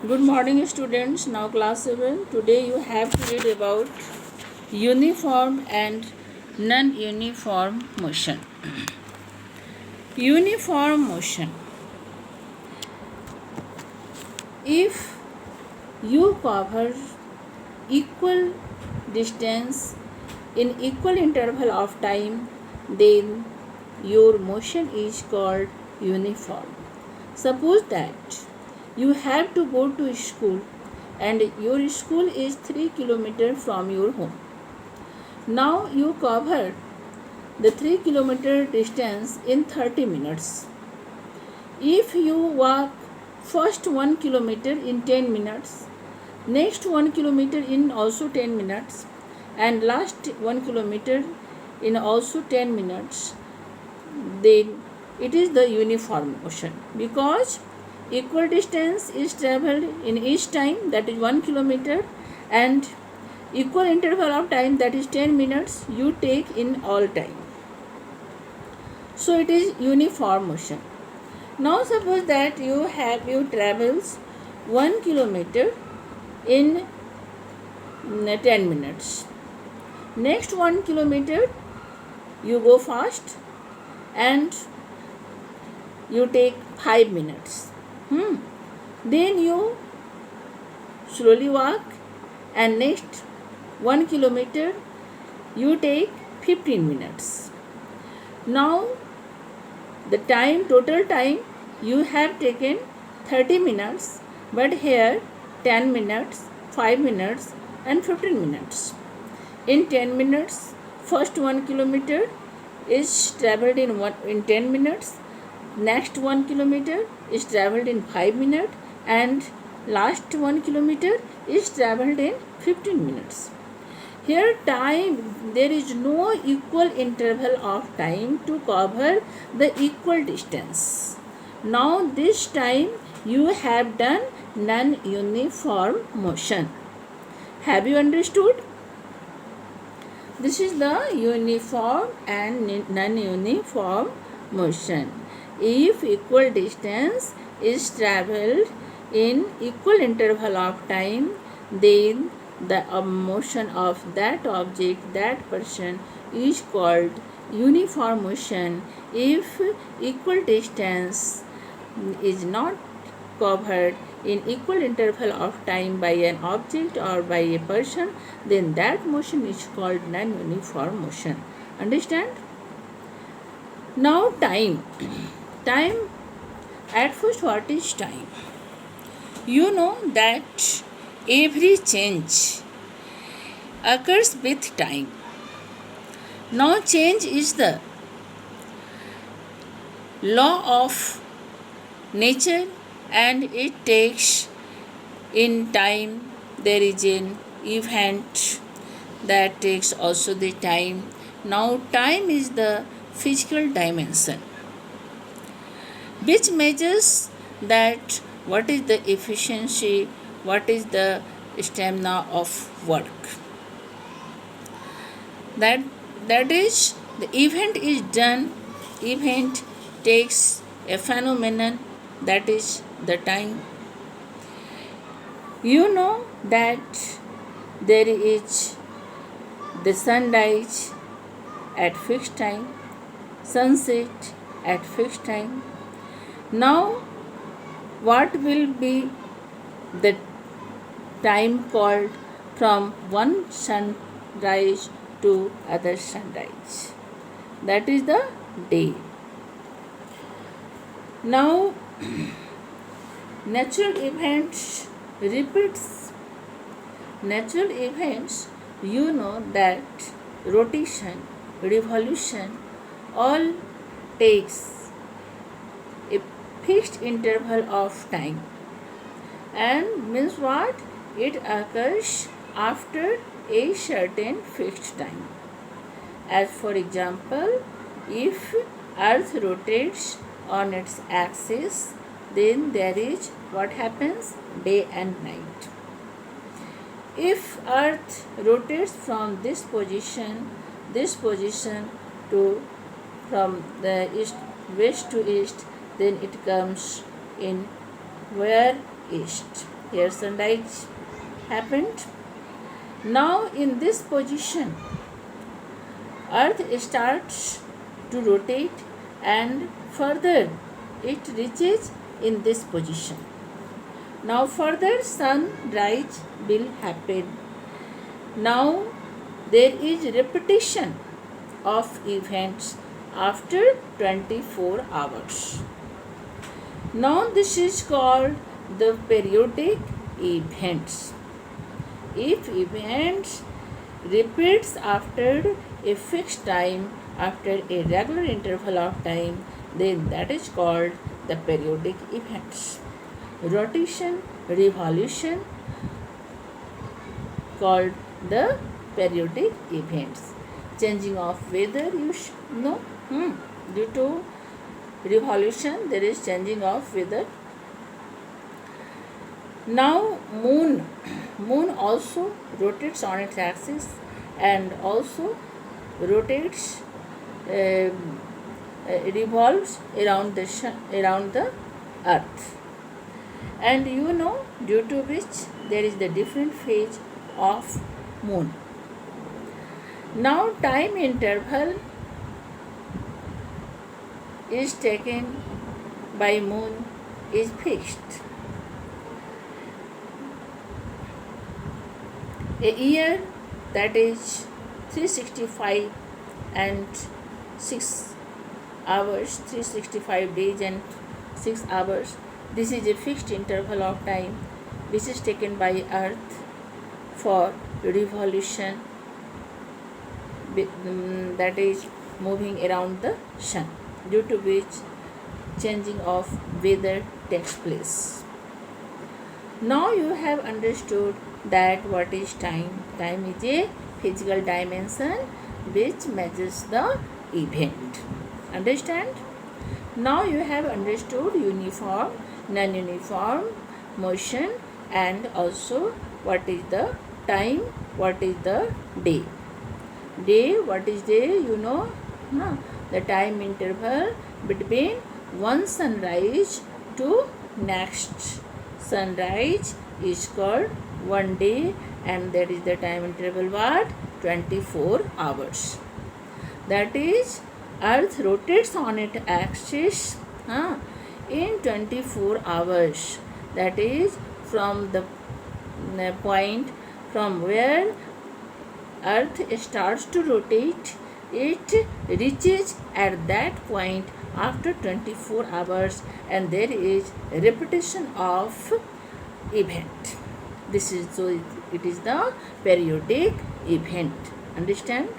Good morning, students. Now, class 7. Today, you have to read about uniform and non uniform motion. Uniform motion. If you cover equal distance in equal interval of time, then your motion is called uniform. Suppose that you have to go to school and your school is 3 kilometers from your home. Now you cover the 3 kilometer distance in 30 minutes. If you walk first 1 kilometer in 10 minutes, next 1 kilometer in also 10 minutes, and last 1 kilometer in also 10 minutes, then it is the uniform motion, because equal distance is traveled in each time, that is 1 kilometer, and equal interval of time, that is 10 minutes, you take in all time. So it is uniform motion. Now suppose that you travels 1 kilometer in 10 minutes. Next 1 kilometer you go fast and you take 5 minutes. Then you slowly walk and next 1 kilometer you take 15 minutes. Now the total time you have taken 30 minutes, but here 10 minutes, 5 minutes and 15 minutes. In 10 minutes, first 1 kilometer is travelled in 10 minutes, next 1 kilometer is travelled in 5 minutes, and last 1 kilometer is travelled in 15 minutes. Here there is no equal interval of time to cover the equal distance. Now this time you have done non-uniform motion. Have you understood? This is the uniform and non-uniform motion. If equal distance is travelled in equal interval of time, then the motion of that object, that person, is called uniform motion. If equal distance is not covered in equal interval of time by an object or by a person, then that motion is called non-uniform motion. Understand? Now time. Time, at first, what is time? You know that every change occurs with time. Now change is the law of nature, and it takes in time. There is an event that takes also the time. Now time is the physical dimension which measures that what is the efficiency, what is the stamina of work. That is, the event is done, event takes a phenomenon, that is the time. You know that there is the sunrise at fixed time, sunset at fixed time. Now what will be the time called from one sunrise to other sunrise? That is the day. Now natural events repeats. Natural events, you know that rotation, revolution all takes a fixed interval of time, and means what? It occurs after a certain fixed time. As for example, if earth rotates on its axis, then there is what happens? Day and night. If earth rotates from this position to from the west to east, then it comes in where? East. here sunrise happened. Now in this position, Earth starts to rotate and further it reaches in this position. Now further sunrise will happen. Now there is repetition of events after 24 hours. Now this is called the periodic events. If events repeats after a fixed time, after a regular interval of time, then that is called the periodic events. Rotation, revolution called the periodic events. Changing of weather, you know, due to revolution there is changing of weather. Now moon also rotates on its axis and also rotates revolves around the earth, and you know, due to which there is the different phase of moon. Now time interval is taken by moon is fixed. A year, that is 365 and 6 hours, 365 days and 6 hours. This is a fixed interval of time which is taken by earth for revolution, that is moving around the sun, due to which changing of weather takes place. Now you have understood that what is time. Time is a physical dimension which measures the event. Understand? Now you have understood uniform, non-uniform motion, and also what is the time, what is the day. Day, what is day? You know, no? The time interval between one sunrise to next sunrise is called one day, and that is the time interval what? 24 hours. That is, earth rotates on its axis in 24 hours. That is, from the point from where earth starts to rotate, it reaches at that point after 24 hours, and there is repetition of event. This is so it is the periodic event. Understand?